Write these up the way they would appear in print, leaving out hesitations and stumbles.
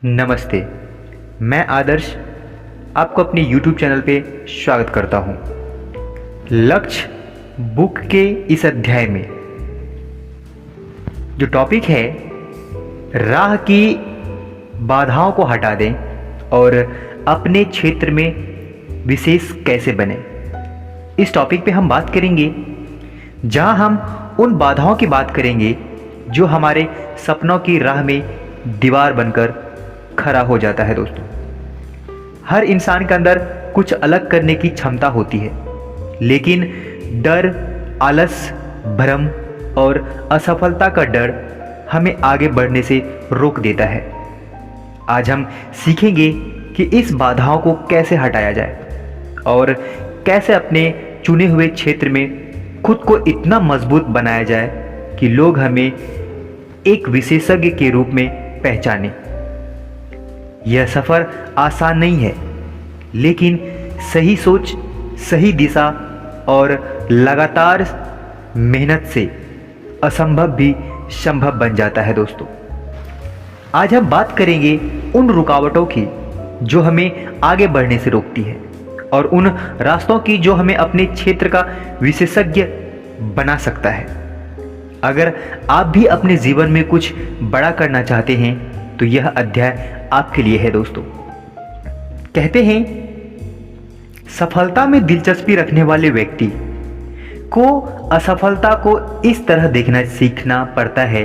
नमस्ते। मैं आदर्श आपको अपने YouTube चैनल पे स्वागत करता हूँ। लक्ष्य बुक के इस अध्याय में जो टॉपिक है, राह की बाधाओं को हटा दें और अपने क्षेत्र में विशेष कैसे बने, इस टॉपिक पे हम बात करेंगे, जहां हम उन बाधाओं की बात करेंगे जो हमारे सपनों की राह में दीवार बनकर खड़ा हो जाता है। दोस्तों, हर इंसान के अंदर कुछ अलग करने की क्षमता होती है, लेकिन डर, आलस, भ्रम और असफलता का डर हमें आगे बढ़ने से रोक देता है। आज हम सीखेंगे कि इस बाधाओं को कैसे हटाया जाए और कैसे अपने चुने हुए क्षेत्र में खुद को इतना मजबूत बनाया जाए कि लोग हमें एक विशेषज्ञ के रूप में पहचानें। यह सफ़र आसान नहीं है, लेकिन सही सोच, सही दिशा और लगातार मेहनत से असंभव भी संभव बन जाता है। दोस्तों, आज हम बात करेंगे उन रुकावटों की जो हमें आगे बढ़ने से रोकती है और उन रास्तों की जो हमें अपने क्षेत्र का विशेषज्ञ बना सकता है। अगर आप भी अपने जीवन में कुछ बड़ा करना चाहते हैं तो यह अध्याय आपके लिए है। दोस्तों, कहते हैं, सफलता में दिलचस्पी रखने वाले व्यक्ति को असफलता को इस तरह देखना सीखना पड़ता है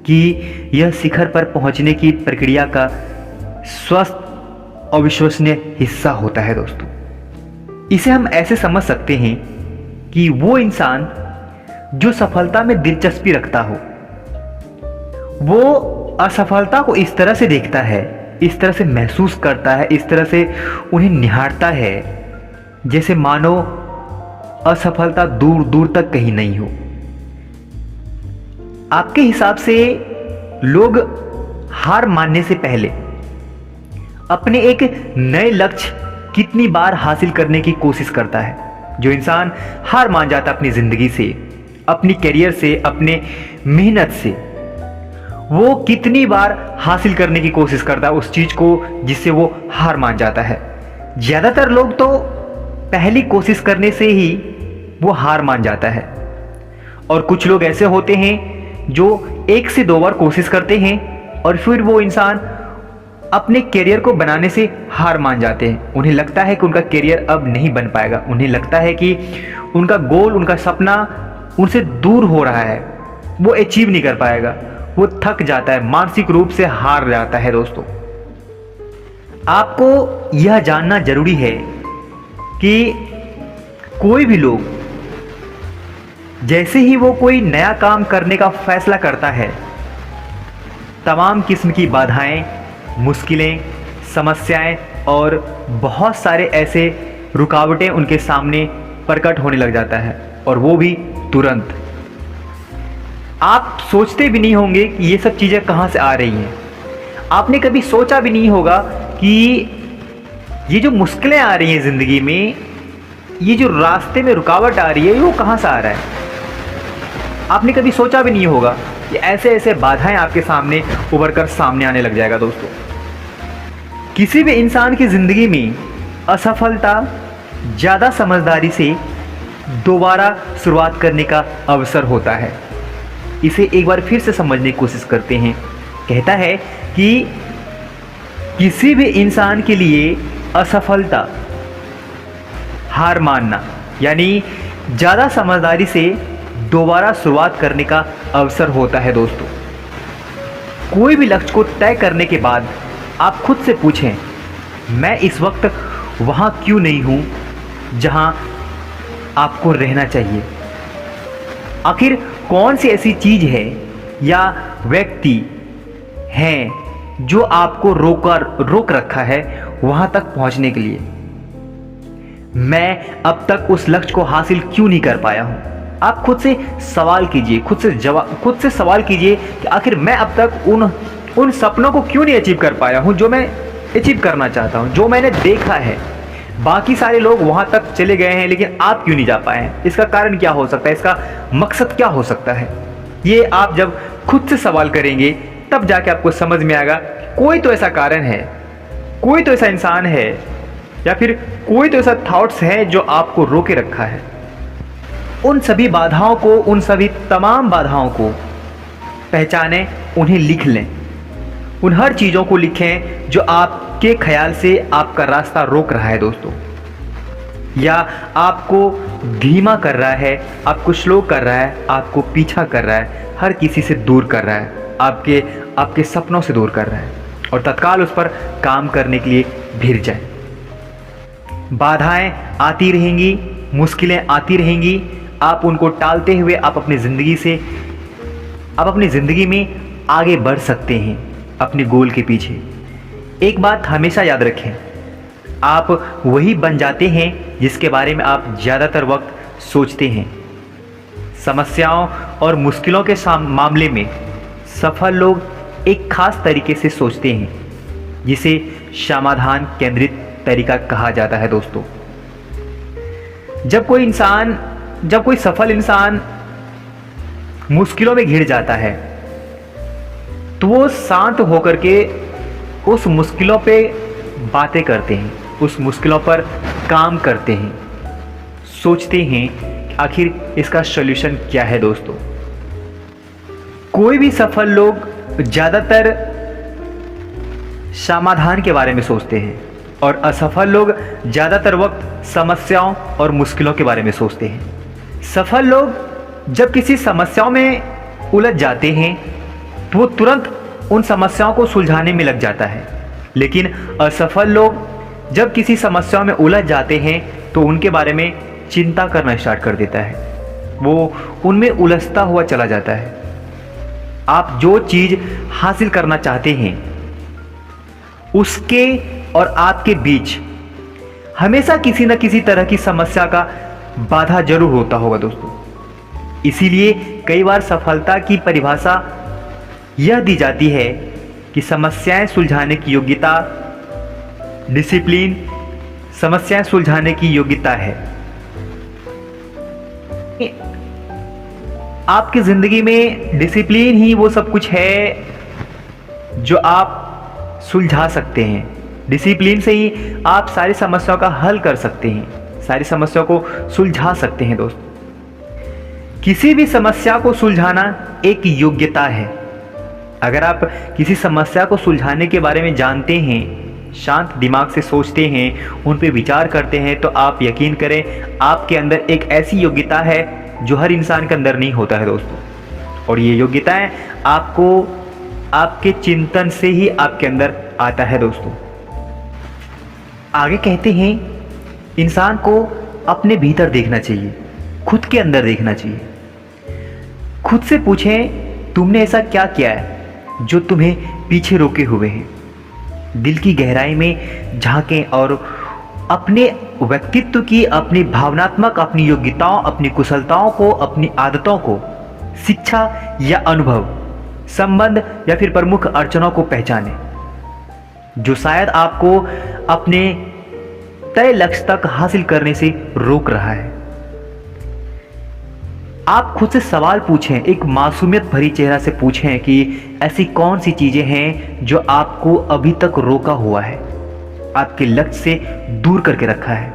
कि यह शिखर पर पहुंचने की प्रक्रिया का स्वस्थ अविश्वसनीय हिस्सा होता है। दोस्तों, इसे हम ऐसे समझ सकते हैं कि वो इंसान जो सफलता में दिलचस्पी रखता हो, वो असफलता को इस तरह से देखता है, इस तरह से महसूस करता है, इस तरह से उन्हें निहारता है जैसे मानो असफलता दूर दूर तक कहीं नहीं हो। आपके हिसाब से लोग हार मानने से पहले अपने एक नए लक्ष्य कितनी बार हासिल करने की कोशिश करता है? जो इंसान हार मान जाता है अपनी जिंदगी से, अपनी करियर से, अपने मेहनत से, वो कितनी बार हासिल करने की कोशिश करता है उस चीज को जिससे वो हार मान जाता है। ज्यादातर लोग तो पहली कोशिश करने से ही वो हार मान जाता है, और कुछ लोग ऐसे होते हैं जो 1 से 2 बार कोशिश करते हैं और फिर वो इंसान अपने करियर को बनाने से हार मान जाते हैं। उन्हें लगता है कि उनका करियर अब नहीं बन पाएगा, उन्हें लगता है कि उनका गोल, उनका सपना उनसे दूर हो रहा है, वो अचीव नहीं कर पाएगा, वो थक जाता है, मानसिक रूप से हार जाता है। दोस्तों, आपको यह जानना जरूरी है कि कोई भी लोग जैसे ही वो कोई नया काम करने का फैसला करता है, तमाम किस्म की बाधाएं, मुश्किलें, समस्याएं और बहुत सारे ऐसे रुकावटें उनके सामने प्रकट होने लग जाता है, और वो भी तुरंत। आप सोचते भी नहीं होंगे कि ये सब चीज़ें कहाँ से आ रही हैं। आपने कभी सोचा भी नहीं होगा कि ये जो मुश्किलें आ रही हैं ज़िंदगी में, ये जो रास्ते में रुकावट आ रही है, वो कहाँ से आ रहा है। आपने कभी सोचा भी नहीं होगा कि ऐसे ऐसे बाधाएं आपके सामने उभर कर सामने आने लग जाएगा। दोस्तों, किसी भी इंसान की ज़िंदगी में असफलता ज़्यादा समझदारी से दोबारा शुरुआत करने का अवसर होता है। इसे एक बार फिर से समझने की कोशिश करते हैं। कहता है कि किसी भी इंसान के लिए असफलता, हार मानना, यानी ज़्यादा समझदारी से दोबारा शुरुआत करने का अवसर होता है। दोस्तों, कोई भी लक्ष्य को तय करने के बाद आप खुद से पूछें, मैं इस वक्त वहाँ क्यों नहीं हूँ जहाँ आपको रहना चाहिए। आखिर कौन सी ऐसी चीज है या व्यक्ति हैं जो आपको रोक रखा है वहां तक पहुंचने के लिए। मैं अब तक उस लक्ष्य को हासिल क्यों नहीं कर पाया हूं। आप खुद से सवाल कीजिए, खुद से सवाल कीजिए कि आखिर मैं अब तक उन सपनों को क्यों नहीं अचीव कर पाया हूं जो मैं अचीव करना चाहता हूं, जो मैंने देखा है। बाकी सारे लोग वहां तक चले गए हैं, लेकिन आप क्यों नहीं जा पाए हैं? इसका कारण क्या हो सकता है? इसका मकसद क्या हो सकता है? ये आप जब खुद से सवाल करेंगे तब जाके आपको समझ में आएगा कोई तो ऐसा कारण है, कोई तो ऐसा इंसान है, या फिर कोई तो ऐसा थॉट्स है जो आपको रोके रखा है। उन सभी बाधाओं को, उन सभी तमाम बाधाओं को पहचानें, उन्हें लिख लें। उन हर चीज़ों को लिखें जो आपके ख्याल से आपका रास्ता रोक रहा है दोस्तों, या आपको धीमा कर रहा है, आपको स्लो कर रहा है, आपको पीछा कर रहा है, हर किसी से दूर कर रहा है, आपके सपनों से दूर कर रहा है, और तत्काल उस पर काम करने के लिए भिड़ जाए। बाधाएं आती रहेंगी, मुश्किलें आती रहेंगी, आप उनको टालते हुए आप अपनी ज़िंदगी में आगे बढ़ सकते हैं अपने गोल के पीछे। एक बात हमेशा याद रखें, आप वही बन जाते हैं जिसके बारे में आप ज़्यादातर वक्त सोचते हैं। समस्याओं और मुश्किलों के मामले में सफल लोग एक खास तरीके से सोचते हैं, जिसे समाधान केंद्रित तरीका कहा जाता है दोस्तों। जब कोई सफल इंसान मुश्किलों में घिर जाता है तो वो शांत होकर के उस मुश्किलों पे बातें करते हैं, उस मुश्किलों पर काम करते हैं, सोचते हैं आखिर इसका सॉल्यूशन क्या है दोस्तों। कोई भी सफल लोग ज़्यादातर समाधान के बारे में सोचते हैं, और असफल लोग ज़्यादातर वक्त समस्याओं और मुश्किलों के बारे में सोचते हैं। सफल लोग जब किसी समस्याओं में उलझ जाते हैं तो वो तुरंत उन समस्याओं को सुलझाने में लग जाता है, लेकिन असफल लोग जब किसी समस्याओं में उलझ जाते हैं तो उनके बारे में चिंता करना स्टार्ट कर देता है, वो उनमें उलझता हुआ चला जाता है। आप जो चीज़ हासिल करना चाहते हैं उसके और आपके बीच हमेशा किसी न किसी तरह की समस्या का बाधा जरूर होता होगा दोस्तों। इसीलिए कई बार सफलता की परिभाषा यह दी जाती है कि समस्याएं सुलझाने की योग्यता, डिसिप्लिन समस्याएं सुलझाने की योग्यता है। आपकी जिंदगी में डिसिप्लिन ही वो सब कुछ है जो आप सुलझा सकते हैं। डिसिप्लिन से ही आप सारी समस्याओं का हल कर सकते हैं, सारी समस्याओं को सुलझा सकते हैं दोस्तों। किसी भी समस्या को सुलझाना एक योग्यता है। अगर आप किसी समस्या को सुलझाने के बारे में जानते हैं, शांत दिमाग से सोचते हैं, उन पे विचार करते हैं, तो आप यकीन करें आपके अंदर एक ऐसी योग्यता है जो हर इंसान के अंदर नहीं होता है दोस्तों। और ये योग्यताएं आपको आपके चिंतन से ही आपके अंदर आता है दोस्तों। आगे कहते हैं इंसान को अपने भीतर देखना चाहिए, खुद के अंदर देखना चाहिए। खुद से पूछें तुमने ऐसा क्या किया है जो तुम्हें पीछे रोके हुए हैं। दिल की गहराई में झांकें और अपने व्यक्तित्व की, अपनी भावनात्मक, अपनी योग्यताओं, अपनी कुशलताओं को, अपनी आदतों को, शिक्षा या अनुभव, संबंध या फिर प्रमुख अड़चनों को पहचानें जो शायद आपको अपने तय लक्ष्य तक हासिल करने से रोक रहा है। आप खुद से सवाल पूछें, एक मासूमियत भरी चेहरा से पूछें कि ऐसी कौन सी चीजें हैं जो आपको अभी तक रोका हुआ है, आपके लक्ष्य से दूर करके रखा है।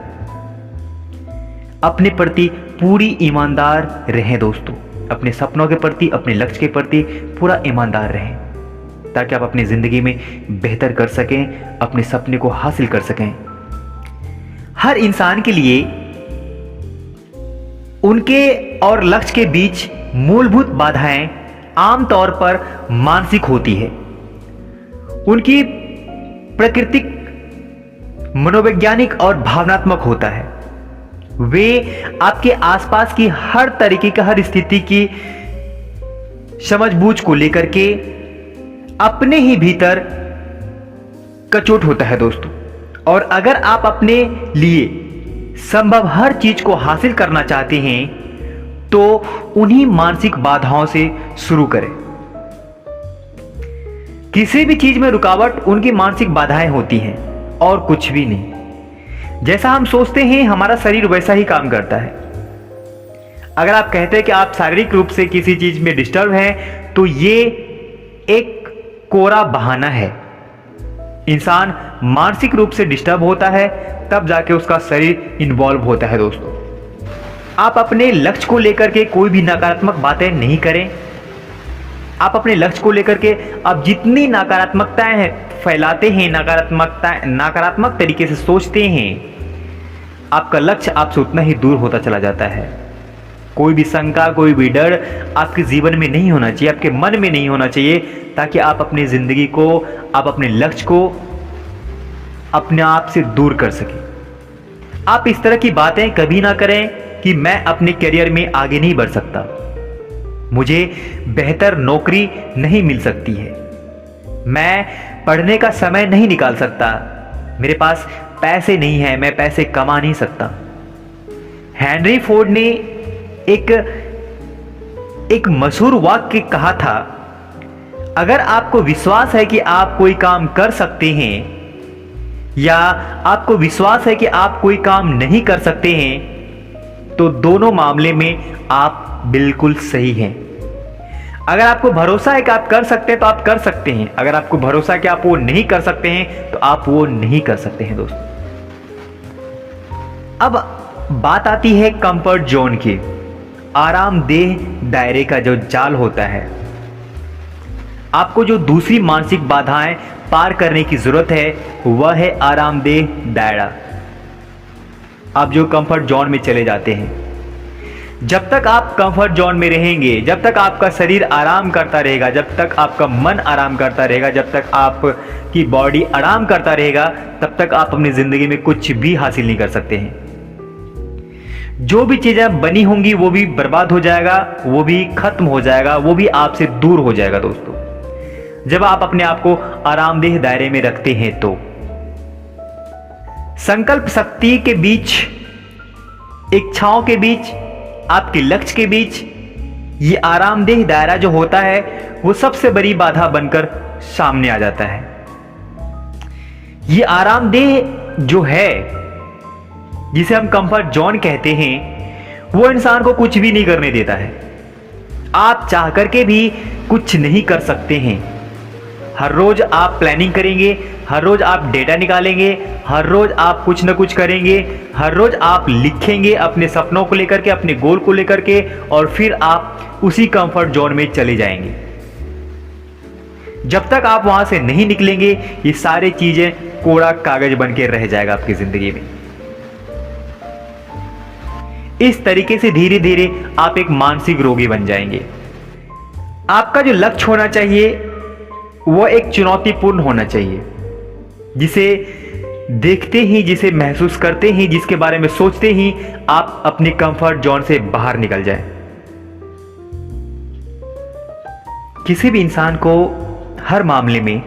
अपने प्रति पूरी ईमानदार रहें दोस्तों। अपने सपनों के प्रति, अपने लक्ष्य के प्रति पूरा ईमानदार रहें, ताकि आप अपनी जिंदगी में बेहतर कर सकें, अपने सपने को हासिल कर सकें। हर इंसान के लिए उनके और लक्ष्य के बीच मूलभूत बाधाएं आमतौर पर मानसिक होती है। उनकी प्राकृतिक, मनोवैज्ञानिक और भावनात्मक होता है। वे आपके आसपास की हर तरीके की, हर स्थिति की समझबूझ को लेकर के अपने ही भीतर कचोट होता है दोस्तों। और अगर आप अपने लिए संभव हर चीज को हासिल करना चाहते हैं तो उन्हीं मानसिक बाधाओं से शुरू करें। किसी भी चीज में रुकावट उनकी मानसिक बाधाएं होती हैं और कुछ भी नहीं। जैसा हम सोचते हैं हमारा शरीर वैसा ही काम करता है। अगर आप कहते हैं कि आप शारीरिक रूप से किसी चीज में डिस्टर्ब हैं तो ये एक कोरा बहाना है। इंसान मानसिक रूप से डिस्टर्ब होता है तब जाके उसका शरीर इन्वॉल्व होता है। दोस्तों, आप अपने लक्ष्य को लेकर के कोई भी नकारात्मक बातें नहीं करें। आप अपने लक्ष्य को लेकर के आप जितनी नकारात्मकताएं फैलाते हैं, नकारात्मक तरीके से सोचते हैं, आपका लक्ष्य आपसे उतना ही दूर होता चला जाता है। कोई भी शंका, कोई भी डर आपके जीवन में नहीं होना चाहिए, आपके मन में नहीं होना चाहिए, ताकि आप अपनी जिंदगी को, आप अपने लक्ष्य को अपने आप से दूर कर सकें। आप इस तरह की बातें कभी ना करें कि मैं अपने करियर में आगे नहीं बढ़ सकता, मुझे बेहतर नौकरी नहीं मिल सकती है, मैं पढ़ने का समय नहीं निकाल सकता, मेरे पास पैसे नहीं है, मैं पैसे कमा नहीं सकता। हेनरी फोर्ड ने एक मशहूर वाक्य कहा था, अगर आपको विश्वास है कि आप कोई काम कर सकते हैं या आपको विश्वास है कि आप कोई काम नहीं कर सकते हैं, तो दोनों मामले में आप बिल्कुल सही हैं। अगर आपको भरोसा है कि आप कर सकते हैं तो आप कर सकते हैं, अगर आपको भरोसा है कि आप वो नहीं कर सकते हैं तो आप वो नहीं कर सकते हैं। दोस्तों, अब बात आती है कंफर्ट जोन की। आरामदेह दायरे का जो जाल होता है, आपको जो दूसरी मानसिक बाधाएं पार करने की जरूरत है वह है आरामदेह दायरा। आप जो कंफर्ट जोन में चले जाते हैं, जब तक आप कंफर्ट जोन में रहेंगे, जब तक आपका शरीर आराम करता रहेगा, जब तक आपका मन आराम करता रहेगा, जब तक आपकी बॉडी आराम करता रहेगा, तब तक आप अपनी जिंदगी में कुछ भी हासिल नहीं कर सकते हैं। जो भी चीजें बनी होंगी वो भी बर्बाद हो जाएगा, वो भी खत्म हो जाएगा, वो भी आपसे दूर हो जाएगा। दोस्तों, जब आप अपने आप को आरामदेह दायरे में रखते हैं तो संकल्प शक्ति के बीच, इच्छाओं के बीच, आपके लक्ष्य के बीच ये आरामदेह दायरा जो होता है वो सबसे बड़ी बाधा बनकर सामने आ जाता है। ये आरामदेह जो है, जिसे हम कंफर्ट जोन कहते हैं, वो इंसान को कुछ भी नहीं करने देता है। आप चाह करके भी कुछ नहीं कर सकते हैं। हर रोज आप प्लानिंग करेंगे, हर रोज आप डेटा निकालेंगे, हर रोज आप कुछ ना कुछ करेंगे, हर रोज आप लिखेंगे अपने सपनों को लेकर के, अपने गोल को लेकर के, और फिर आप उसी कंफर्ट जोन में चले जाएंगे। जब तक आप वहां से नहीं निकलेंगे, ये सारी चीजें कोरा कागज बन के रह जाएगा आपकी जिंदगी में। इस तरीके से धीरे धीरे आप एक मानसिक रोगी बन जाएंगे। आपका जो लक्ष्य होना चाहिए वो एक चुनौतीपूर्ण होना चाहिए, जिसे देखते ही, जिसे महसूस करते ही, जिसके बारे में सोचते ही आप अपने कंफर्ट जोन से बाहर निकल जाएं। किसी भी इंसान को हर मामले में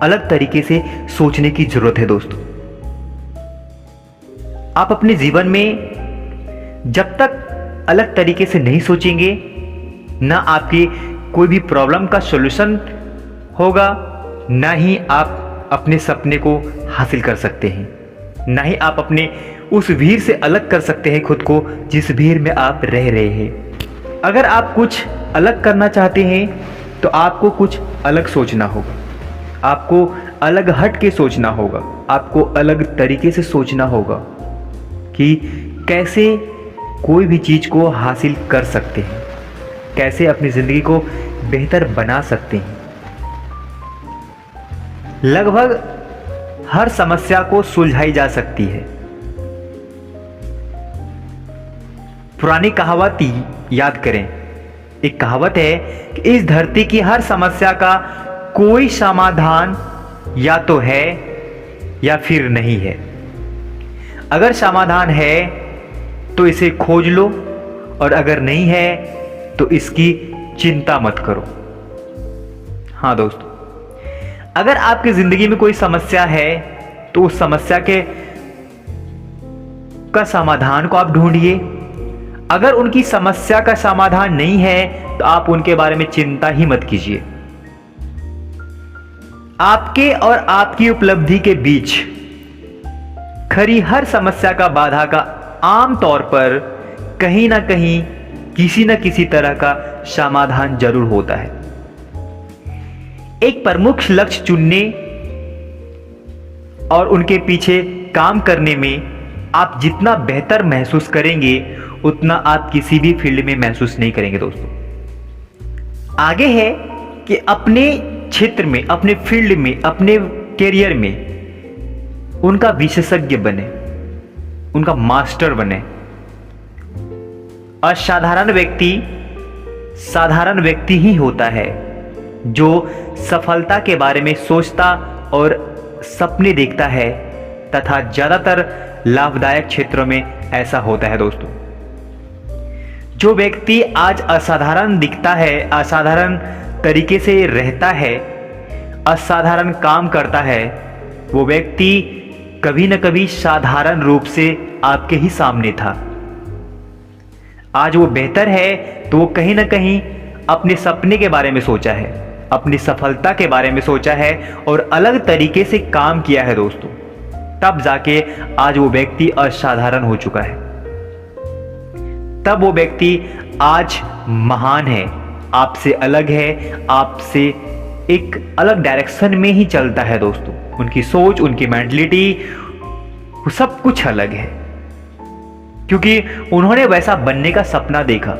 अलग तरीके से सोचने की जरूरत है। दोस्तों, आप अपने जीवन में जब तक अलग तरीके से नहीं सोचेंगे, ना आपकी कोई भी प्रॉब्लम का सॉल्यूशन होगा, ना ही आप अपने सपने को हासिल कर सकते हैं, ना ही आप अपने उस भीड़ से अलग कर सकते हैं खुद को जिस भीड़ में आप रह रहे हैं। अगर आप कुछ अलग करना चाहते हैं तो आपको कुछ अलग सोचना होगा, आपको अलग हट के सोचना होगा, आपको अलग तरीके से सोचना होगा कि कैसे कोई भी चीज़ को हासिल कर सकते हैं, कैसे अपनी ज़िंदगी को बेहतर बना सकते हैं। लगभग हर समस्या को सुलझाई जा सकती है। पुरानी कहावत याद करें, एक कहावत है कि इस धरती की हर समस्या का कोई समाधान या तो है या फिर नहीं है। अगर समाधान है तो इसे खोज लो, और अगर नहीं है तो इसकी चिंता मत करो। हाँ दोस्तों, अगर आपकी जिंदगी में कोई समस्या है तो उस समस्या का समाधान को आप ढूंढिए। अगर उनकी समस्या का समाधान नहीं है तो आप उनके बारे में चिंता ही मत कीजिए। आपके और आपकी उपलब्धि के बीच खड़ी हर समस्या का बाधा का आम तौर पर कहीं ना कहीं किसी न किसी तरह का समाधान जरूर होता है। एक प्रमुख लक्ष्य चुनने और उनके पीछे काम करने में आप जितना बेहतर महसूस करेंगे उतना आप किसी भी फील्ड में महसूस नहीं करेंगे दोस्तों। आगे है कि अपने क्षेत्र में, अपने फील्ड में, अपने कैरियर में उनका विशेषज्ञ बने, उनका मास्टर बने। असाधारण व्यक्ति साधारण व्यक्ति ही होता है जो सफलता के बारे में सोचता और सपने देखता है, तथा ज्यादातर लाभदायक क्षेत्रों में ऐसा होता है दोस्तों। जो व्यक्ति आज असाधारण दिखता है, असाधारण तरीके से रहता है, असाधारण काम करता है, वो व्यक्ति कभी न कभी साधारण रूप से आपके ही सामने था। आज वो बेहतर है तो वो कहीं ना कहीं अपने सपने के बारे में सोचा है, अपनी सफलता के बारे में सोचा है और अलग तरीके से काम किया है दोस्तों, तब जाके आज वो व्यक्ति असाधारण हो चुका है। तब वो व्यक्ति आज महान है, आपसे अलग है, आपसे एक अलग डायरेक्शन में ही चलता है दोस्तों। उनकी सोच, उनकी मेंटलिटी, वो सब कुछ अलग है, क्योंकि उन्होंने वैसा बनने का सपना देखा।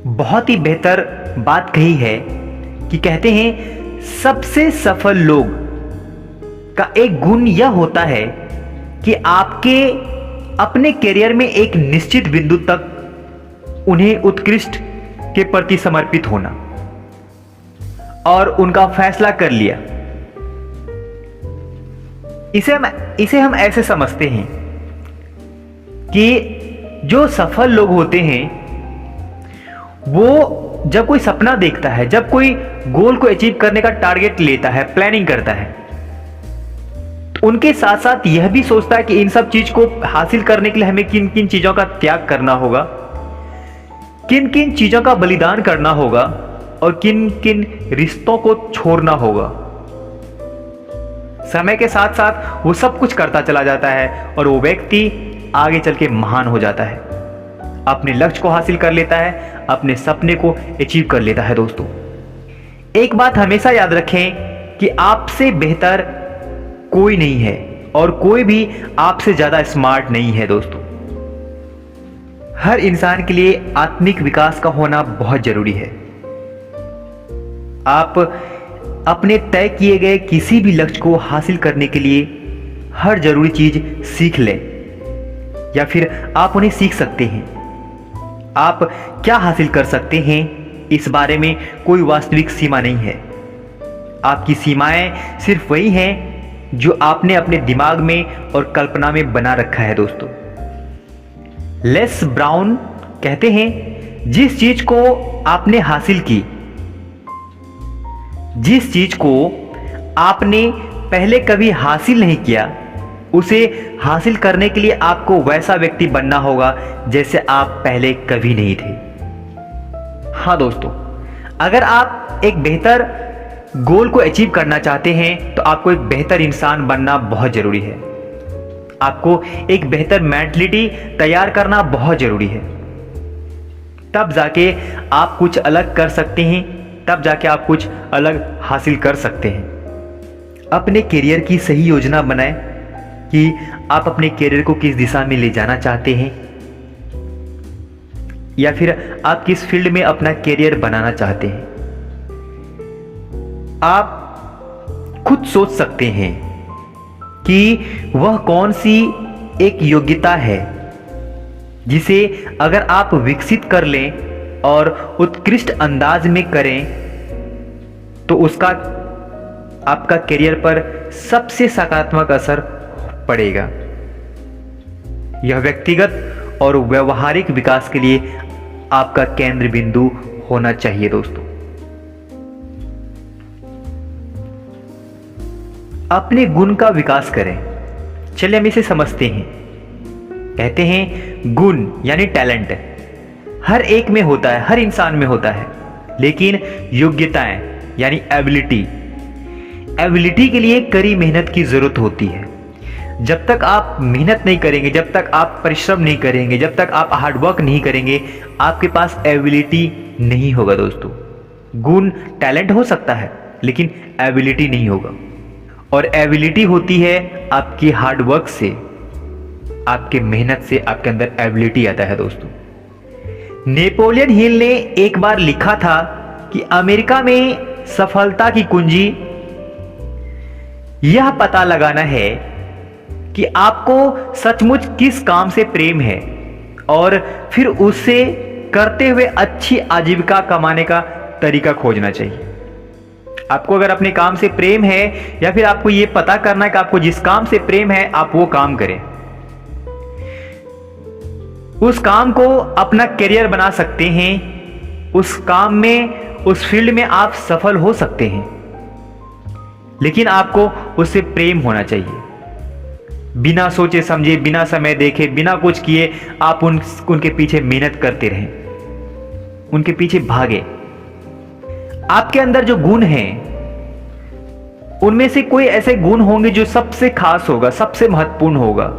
बहुत ही बेहतर बात कही है कि कहते हैं सबसे सफल लोग का एक गुण यह होता है कि आपके अपने करियर में एक निश्चित बिंदु तक उन्हें उत्कृष्ट के प्रति समर्पित होना और उनका फैसला कर लिया। इसे हम ऐसे समझते हैं कि जो सफल लोग होते हैं वो जब कोई सपना देखता है, जब कोई गोल को अचीव करने का टारगेट लेता है, प्लानिंग करता है, तो उनके साथ साथ यह भी सोचता है कि इन सब चीज को हासिल करने के लिए हमें किन किन चीजों का त्याग करना होगा, किन किन चीजों का बलिदान करना होगा और किन किन रिश्तों को छोड़ना होगा। समय के साथ साथ वो सब कुछ करता चला जाता है और वो व्यक्ति आगे चल के महान हो जाता है, अपने लक्ष्य को हासिल कर लेता है, अपने सपने को अचीव कर लेता है दोस्तों। एक बात हमेशा याद रखें कि आपसे बेहतर कोई नहीं है और कोई भी आपसे ज्यादा स्मार्ट नहीं है दोस्तों। हर इंसान के लिए आत्मिक विकास का होना बहुत जरूरी है। आप अपने तय किए गए किसी भी लक्ष्य को हासिल करने के लिए हर जरूरी चीज सीख लें, या फिर आप उन्हें सीख सकते हैं। आप क्या हासिल कर सकते हैं इस बारे में कोई वास्तविक सीमा नहीं है। आपकी सीमाएं सिर्फ वही हैं जो आपने अपने दिमाग में और कल्पना में बना रखा है दोस्तों। लेस ब्राउन कहते हैं जिस चीज को आपने हासिल की, जिस चीज को आपने पहले कभी हासिल नहीं किया, उसे हासिल करने के लिए आपको वैसा व्यक्ति बनना होगा जैसे आप पहले कभी नहीं थे। हाँ दोस्तों, अगर आप एक बेहतर गोल को अचीव करना चाहते हैं तो आपको एक बेहतर इंसान बनना बहुत जरूरी है। आपको एक बेहतर मेंटलिटी तैयार करना बहुत जरूरी है। तब जाके आप कुछ अलग कर सकते हैं, तब जाके आप कुछ अलग हासिल कर सकते हैं। अपने करियर की सही योजना बनाएं कि आप अपने करियर को किस दिशा में ले जाना चाहते हैं, या फिर आप किस फील्ड में अपना करियर बनाना चाहते हैं। आप खुद सोच सकते हैं कि वह कौन सी एक योग्यता है जिसे अगर आप विकसित कर लें और उत्कृष्ट अंदाज में करें तो उसका आपका करियर पर सबसे सकारात्मक असर पड़ेगा। यह व्यक्तिगत और व्यवहारिक विकास के लिए आपका केंद्र बिंदु होना चाहिए दोस्तों। अपने गुण का विकास करें। चलिए हम इसे समझते हैं। कहते हैं गुण यानी टैलेंट हर एक में होता है, हर इंसान में होता है, लेकिन योग्यताएं यानी एबिलिटी के लिए कड़ी मेहनत की जरूरत होती है। जब तक आप मेहनत नहीं करेंगे, जब तक आप परिश्रम नहीं करेंगे, जब तक आप हार्डवर्क नहीं करेंगे, आपके पास एबिलिटी नहीं होगा दोस्तों। गुण टैलेंट हो सकता है, लेकिन एबिलिटी नहीं होगा। और एबिलिटी होती है आपकी हार्ड वर्क से, आपके मेहनत से आपके अंदर एबिलिटी आता है दोस्तों। नेपोलियन हिल ने एक बार लिखा था कि अमेरिका में सफलता की कुंजी यह पता लगाना है कि आपको सचमुच किस काम से प्रेम है और फिर उससे करते हुए अच्छी आजीविका कमाने का तरीका खोजना चाहिए। आपको अगर अपने काम से प्रेम है या फिर आपको यह पता करना है कि आपको जिस काम से प्रेम है आप वो काम करें, उस काम को अपना करियर बना सकते हैं, उस काम में, उस फील्ड में आप सफल हो सकते हैं, लेकिन आपको उससे प्रेम होना चाहिए। बिना सोचे समझे, बिना समय देखे, बिना कुछ किए आप उनके पीछे मेहनत करते रहें, उनके पीछे भागे। आपके अंदर जो गुण हैं उनमें से कोई ऐसे गुण होंगे जो सबसे खास होगा, सबसे महत्वपूर्ण होगा,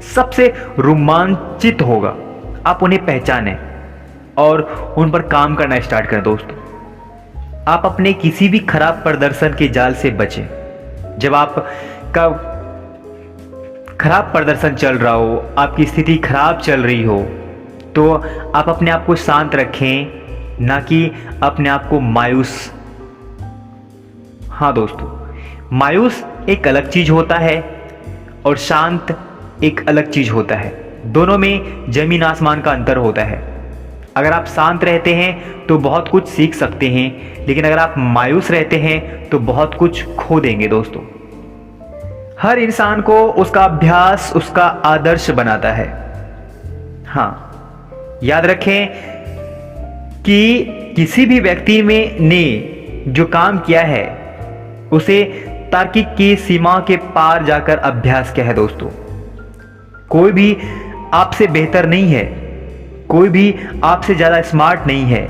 सबसे रोमांचित होगा। आप उन्हें पहचानें और उन पर काम करना स्टार्ट करें दोस्तों। आप अपने किसी भी खराब प्रदर्शन के जाल से बचें। जब आपका खराब प्रदर्शन चल रहा हो, आपकी स्थिति खराब चल रही हो, तो आप अपने आप को शांत रखें, ना कि अपने आप को मायूस। हाँ दोस्तों, मायूस एक अलग चीज होता है और शांत एक अलग चीज होता है। दोनों में जमीन आसमान का अंतर होता है। अगर आप शांत रहते हैं तो बहुत कुछ सीख सकते हैं, लेकिन अगर आप मायूस रहते हैं तो बहुत कुछ खो देंगे दोस्तों। हर इंसान को उसका अभ्यास उसका आदर्श बनाता है। हाँ, याद रखें कि किसी भी व्यक्ति में ने जो काम किया है उसे तार्किक की सीमा के पार जाकर अभ्यास किया है दोस्तों। कोई भी आपसे बेहतर नहीं है, कोई भी आपसे ज्यादा स्मार्ट नहीं है।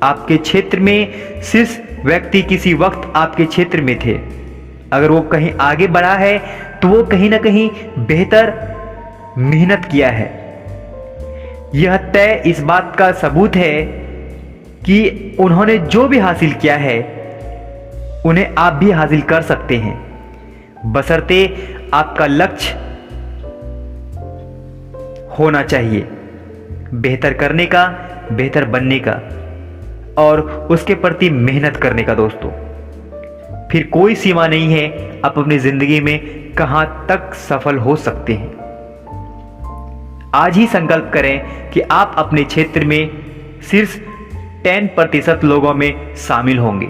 आपके क्षेत्र में जिस व्यक्ति किसी वक्त आपके क्षेत्र में थे, अगर वो कहीं आगे बढ़ा है तो वो कहीं ना कहीं बेहतर मेहनत किया है। यह तय इस बात का सबूत है कि उन्होंने जो भी हासिल किया है उन्हें आप भी हासिल कर सकते हैं, बशर्ते आपका लक्ष्य होना चाहिए बेहतर करने का, बेहतर बनने का और उसके प्रति मेहनत करने का दोस्तों। फिर कोई सीमा नहीं है आप अपनी जिंदगी में कहां तक सफल हो सकते हैं। आज ही संकल्प करें कि आप अपने क्षेत्र में सिर्फ 10% लोगों में शामिल होंगे।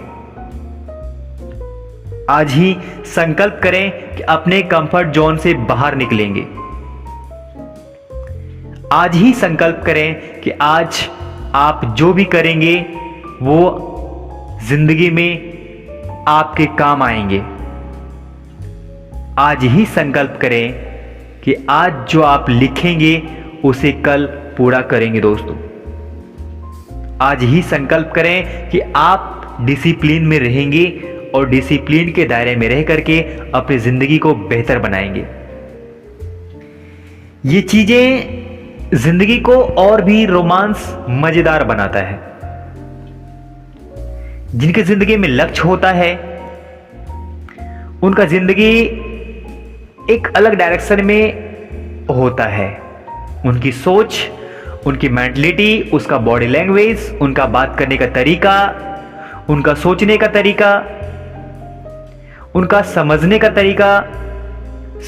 आज ही संकल्प करें कि अपने कंफर्ट जोन से बाहर निकलेंगे। आज ही संकल्प करें कि आज आप जो भी करेंगे वो जिंदगी में आपके काम आएंगे। आज ही संकल्प करें कि आज जो आप लिखेंगे उसे कल पूरा करेंगे दोस्तों। आज ही संकल्प करें कि आप डिसिप्लिन में रहेंगे और डिसिप्लिन के दायरे में रह करके अपनी जिंदगी को बेहतर बनाएंगे। ये चीजें जिंदगी को और भी रोमांस मजेदार बनाता है। जिनकी जिंदगी में लक्ष्य होता है उनका जिंदगी एक अलग डायरेक्शन में होता है। उनकी सोच, उनकी मेंटलिटी, उसका बॉडी लैंग्वेज, उनका बात करने का तरीका, उनका सोचने का तरीका, उनका समझने का तरीका,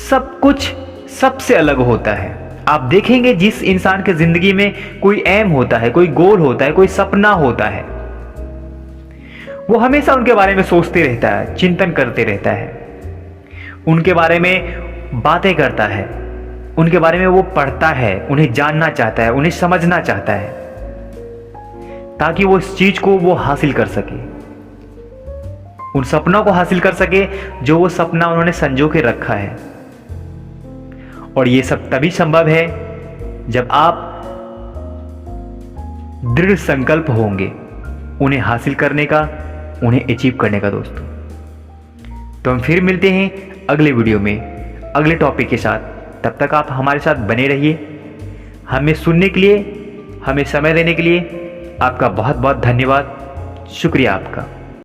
सब कुछ सबसे अलग होता है। आप देखेंगे जिस इंसान के जिंदगी में कोई एम होता है, कोई गोल होता है, कोई सपना होता है, वो हमेशा उनके बारे में सोचते रहता है, चिंतन करते रहता है, उनके बारे में बातें करता है, उनके बारे में वो पढ़ता है, उन्हें जानना चाहता है, उन्हें समझना चाहता है, ताकि वो इस चीज को वो हासिल कर सके, उन सपनों को हासिल कर सके जो वो सपना उन्होंने संजो के रखा है। और ये सब तभी संभव है जब आप दृढ़ संकल्प होंगे उन्हें हासिल करने का, उन्हें अचीव करने का दोस्तों। तो हम फिर मिलते हैं अगले वीडियो में अगले टॉपिक के साथ। तब तक आप हमारे साथ बने रहिए। हमें सुनने के लिए, हमें समय देने के लिए आपका बहुत बहुत धन्यवाद। शुक्रिया आपका।